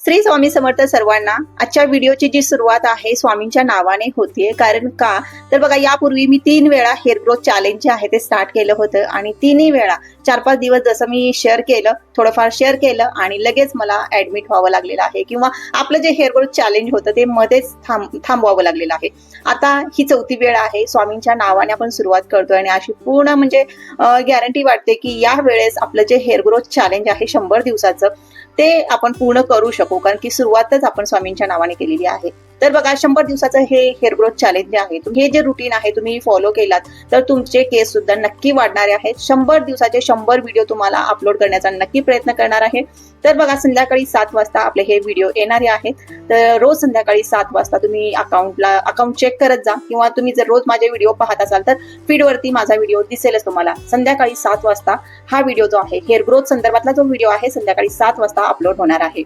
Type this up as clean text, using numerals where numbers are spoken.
श्री स्वामी समर्थ सर्वांना। आजच्या व्हिडिओची जी सुरुवात आहे स्वामींच्या नावाने होतीये। कारण का तर बघा, यापूर्वी मी 3 वेळा हेअर ग्रोथ चॅलेंज जे आहे ते स्टार्ट केलं होतं आणि 3ही वेळा 4-5 दिवस जसं मी शेअर केलं, थोडंफार शेअर केलं आणि लगेच मला ऍडमिट व्हावं लागलेलं आहे किंवा आपलं जे हेअर ग्रोथ चॅलेंज होतं ते मध्येच थांबवावं लागलेलं आहे। आता ही 4थी वेळ आहे। स्वामींच्या नावाने आपण सुरुवात करतोय आणि अशी पूर्ण म्हणजे गॅरंटी वाटते की या वेळेस आपलं जे हेअर ग्रोथ चॅलेंज आहे 100 दिवसाचं ते आपण पूर्ण करू शकू, कारण की सुरुवातच आपण स्वामींच्या नावाने केलेली आहे। तर बघा, 100 दिवसाचं हे हेअर ग्रोथ चॅलेंज जे आहे, हे जे रुटीन आहे तुम्ही फॉलो केलात तर तुमचे केस सुद्धा नक्की वाढणारे आहेत। 100 दिवसाचे 100 व्हिडिओ तुम्हाला अपलोड करण्याचा नक्की प्रयत्न करणार आहे। तर बघा, संध्याकाळी 7 वाजता आपले हे व्हिडिओ येणारे आहेत। तर रोज संध्याकाळी 7 वाजता तुम्ही अकाउंट चेक करत जा किंवा तुम्ही जर रोज माझे व्हिडिओ पाहत असाल तर फीडवरती माझा व्हिडिओ दिसेलच तुम्हाला। संध्याकाळी 7 वाजता हा व्हिडिओ जो आहे हेअर ग्रोथ संदर्भातला जो व्हिडिओ आहे संध्याकाळी 7 वाजता अपलोड होणार आहे।